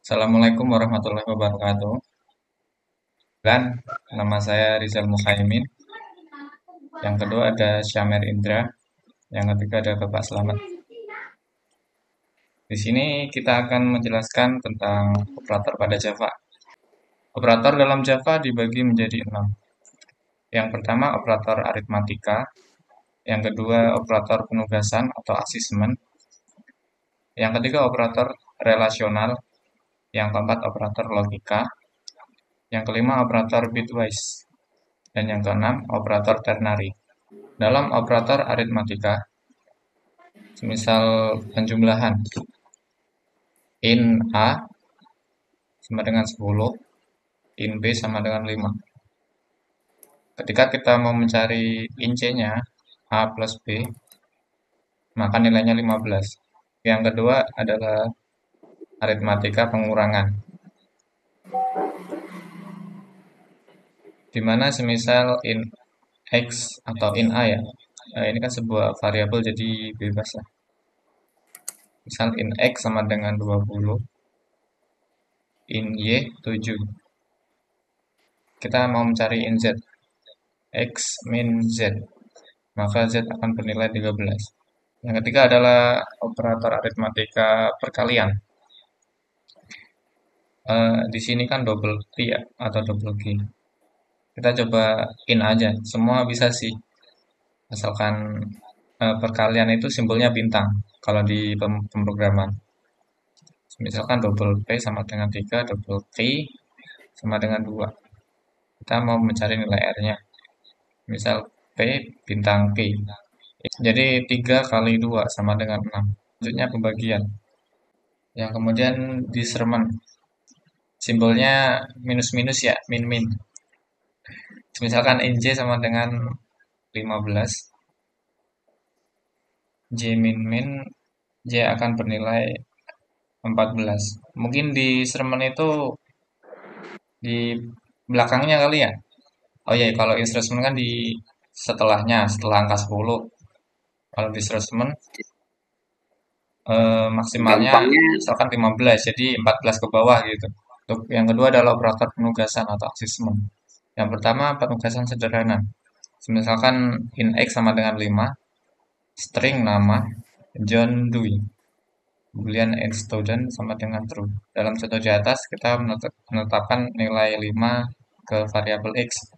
Assalamualaikum warahmatullahi wabarakatuh. Dan nama saya Rizal Muhaimin. Yang kedua ada Syamir Indra. Yang ketiga ada Bapak Slamet. Di sini kita akan menjelaskan tentang operator pada Java. Operator dalam Java dibagi menjadi 6. Yang pertama operator aritmatika. Yang kedua operator penugasan atau asesmen. Yang ketiga operator relasional. Yang keempat operator logika. Yang kelima operator bitwise. Dan yang keenam operator ternary. Dalam operator aritmatika, semisal penjumlahan in A sama dengan 10, in B sama dengan 5. Ketika kita mau mencari in C-nya, A plus B, maka nilainya 15. Yang kedua adalah aritmatika pengurangan, di mana semisal in X atau in A ya, ini kan sebuah variabel jadi bebas lah. Misal in X sama dengan 20, in Y 7. Kita mau mencari in Z, X min Z, maka Z akan bernilai 13. Yang ketiga adalah operator aritmatika perkalian. Di sini kan double T ya, atau double G. Kita coba in aja, semua bisa sih. Asalkan perkalian itu simbolnya bintang, kalau di pemrograman. Misalkan double P sama dengan 3, double T sama dengan 2. Kita mau mencari nilai R-nya. Misal P bintang P. Jadi 3 kali 2 sama dengan 6. Selanjutnya pembagian. Yang kemudian discrement. Simbolnya minus-minus ya, min-min. Misalkan NJ sama dengan 15. J min-min, J akan bernilai 14. Mungkin di discrement itu di belakangnya kali ya. Oh iya, kalau instrument kan di setelahnya, setelah angka 10. Kalau discrement maksimalnya Gampangnya misalkan 15, jadi 14 ke bawah gitu. Untuk yang kedua adalah operator penugasan atau assessment. Yang pertama penugasan sederhana. Misalkan in X sama dengan 5, string nama John Dewey, boolean and student sama dengan true. Dalam contoh di atas kita menetapkan nilai 5 ke variabel X,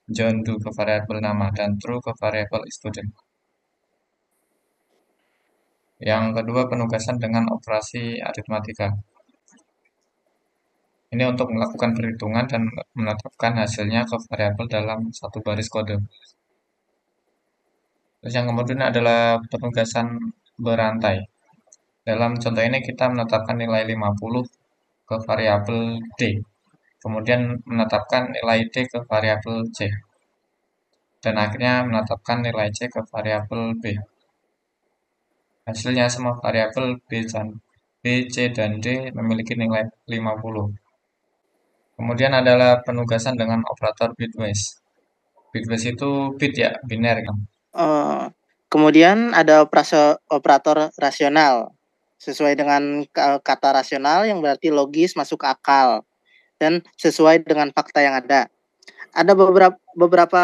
John Doe ke variabel nama, dan true ke variabel student. Yang kedua penugasan dengan operasi aritmatika. Ini untuk melakukan perhitungan dan menetapkan hasilnya ke variabel dalam satu baris kode. Terus yang kemudian adalah penugasan berantai. Dalam contoh ini kita menetapkan nilai 50 ke variabel D. Kemudian menetapkan nilai D ke variabel C. Dan akhirnya menetapkan nilai C ke variabel B. Hasilnya semua variabel B, C, dan D memiliki nilai 50. Kemudian adalah penugasan dengan operator bitwise. Bitwise itu bit ya, biner kan. eh, kemudian ada operator rasional sesuai dengan kata rasional yang berarti logis, masuk akal dan sesuai dengan fakta yang ada. Ada beberapa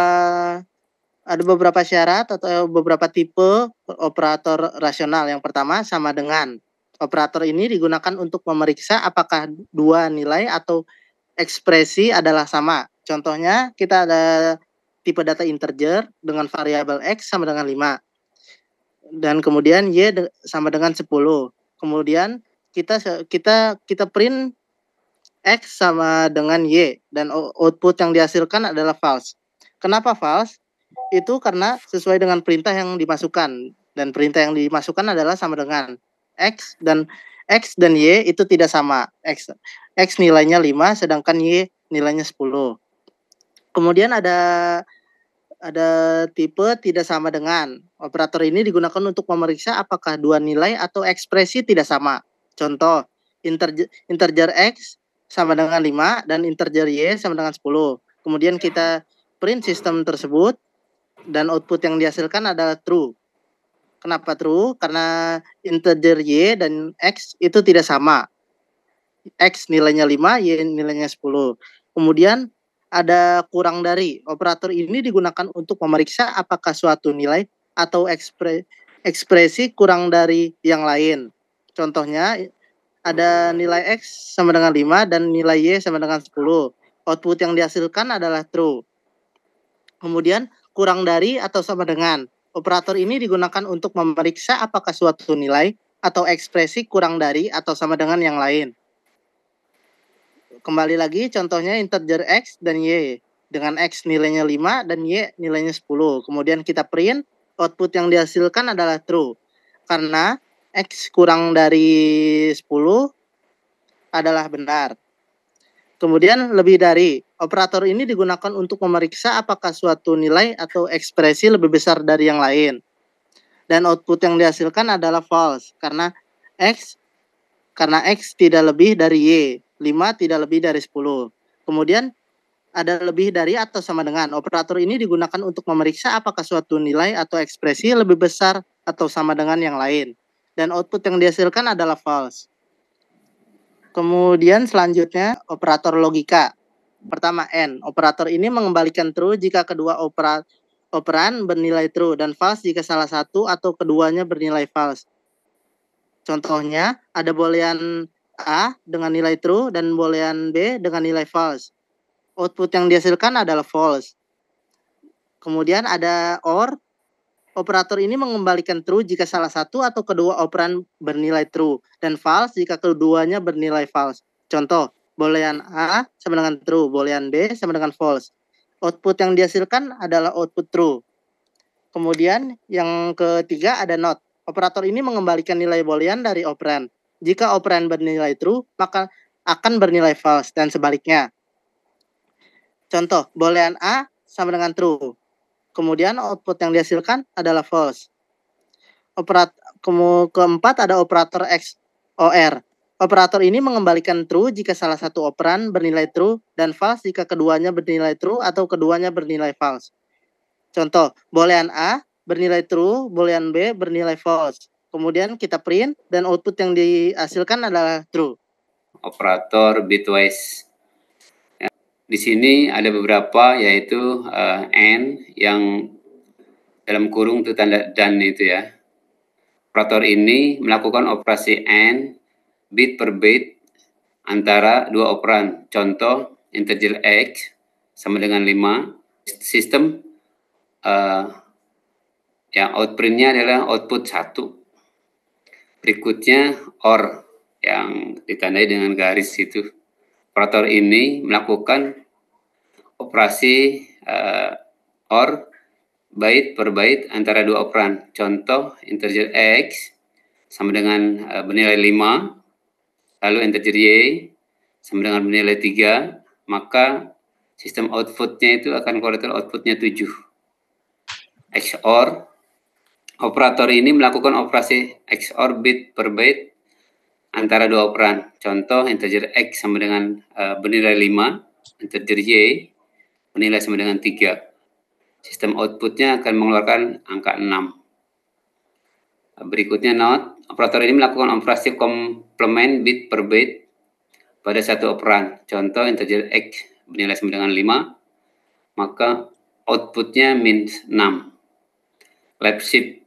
syarat atau beberapa tipe operator rasional. Yang pertama sama dengan. Operator ini digunakan untuk memeriksa apakah dua nilai atau ekspresi adalah sama. Contohnya kita ada tipe data integer dengan variabel X sama dengan 5. Dan kemudian Y sama dengan 10. Kemudian kita print X sama dengan Y dan output yang dihasilkan adalah false. Kenapa false? Itu karena sesuai dengan perintah yang dimasukkan, dan perintah yang dimasukkan adalah sama dengan X dan Y itu tidak sama. X nilainya 5 sedangkan Y nilainya 10. Kemudian ada tipe tidak sama dengan. Operator ini digunakan untuk memeriksa apakah dua nilai atau ekspresi tidak sama. Contoh, integer X sama dengan 5 dan integer Y sama dengan 10. Kemudian kita print sistem tersebut dan output yang dihasilkan adalah true. Kenapa true? Karena integer Y dan X itu tidak sama. X nilainya 5, Y nilainya 10. Kemudian ada kurang dari. Operator ini digunakan untuk memeriksa apakah suatu nilai atau ekspresi kurang dari yang lain. Contohnya ada nilai X sama dengan 5 dan nilai Y sama dengan 10. Output yang dihasilkan adalah true. Kemudian kurang dari atau sama dengan. Operator ini digunakan untuk memeriksa apakah suatu nilai atau ekspresi kurang dari atau sama dengan yang lain. Kembali lagi contohnya integer X dan Y. Dengan X nilainya 5 dan Y nilainya 10. Kemudian kita print, output yang dihasilkan adalah true. Karena X kurang dari 10 adalah benar. Kemudian lebih dari. Operator ini digunakan untuk memeriksa apakah suatu nilai atau ekspresi lebih besar dari yang lain. Dan output yang dihasilkan adalah false karena X tidak lebih dari Y, 5 tidak lebih dari 10. Kemudian ada lebih dari atau sama dengan. Operator ini digunakan untuk memeriksa apakah suatu nilai atau ekspresi lebih besar atau sama dengan yang lain. Dan output yang dihasilkan adalah false. Kemudian selanjutnya operator logika. Pertama N. Operator ini mengembalikan true jika kedua operan bernilai true dan false jika salah satu atau keduanya bernilai false. Contohnya ada boolean A dengan nilai true dan boolean B dengan nilai false. Output yang dihasilkan adalah false. Kemudian ada OR. Operator ini mengembalikan true jika salah satu atau kedua operan bernilai true dan false jika keduanya bernilai false. Contoh, boolean A sama dengan true, boolean B sama dengan false. Output yang dihasilkan adalah output true. Kemudian yang ketiga ada not. Operator ini mengembalikan nilai boolean dari operan. Jika operan bernilai true, maka akan bernilai false dan sebaliknya. Contoh, boolean A sama dengan true. Kemudian output yang dihasilkan adalah false. Keempat ada operator XOR. Operator ini mengembalikan true jika salah satu operan bernilai true dan false jika keduanya bernilai true atau keduanya bernilai false. Contoh, boolean A bernilai true, boolean B bernilai false. Kemudian kita print dan output yang dihasilkan adalah true. Operator bitwise. Di sini ada beberapa, yaitu N yang dalam kurung itu tanda dan itu ya. Operator ini melakukan operasi AND bit per bit antara dua operan. Contoh, integer X sama dengan 5. Sistem yang outputnya adalah output 1. Berikutnya OR yang ditandai dengan garis itu. Operator ini melakukan operasi OR bait per bait antara dua operan. Contoh, integer X sama dengan bernilai 5, lalu integer Y sama dengan bernilai 3, maka sistem outputnya itu akan keluar outputnya 7. XOR, operator ini melakukan operasi XOR bit per bit antara dua operan. Contoh, integer X sama dengan bernilai 5, integer Y bernilai sama dengan 3. Sistem outputnya akan mengeluarkan angka 6. Berikutnya not. Operator ini melakukan operasi komplement bit per bit pada satu operan. Contoh, integer X bernilai sama dengan 5, maka outputnya min 6. Left shift,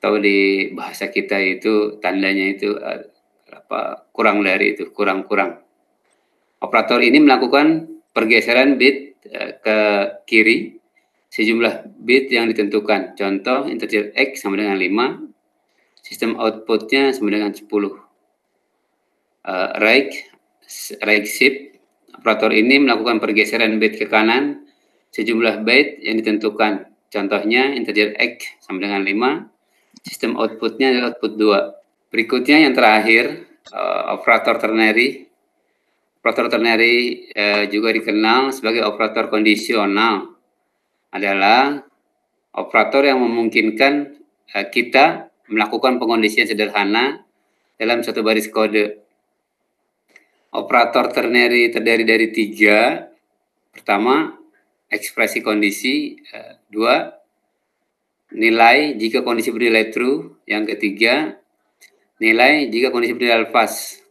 atau di bahasa kita itu tandanya itu kurang dari itu, kurang-kurang. Operator ini melakukan pergeseran bit ke kiri sejumlah bit yang ditentukan. Contoh, integer X sama dengan 5, sistem outputnya sama dengan 10. Right shift, operator ini melakukan pergeseran bit ke kanan sejumlah bit yang ditentukan. Contohnya, integer X sama dengan 5, sistem outputnya adalah output 2. Berikutnya yang terakhir, operator ternary. Operator ternary juga dikenal sebagai operator kondisional. Adalah operator yang memungkinkan kita melakukan pengondisian sederhana dalam satu baris kode. Operator ternary terdiri dari 3. Pertama, ekspresi kondisi. 2, nilai jika kondisi bernilai true. Yang ketiga, nilai jika kondisi bernilai false.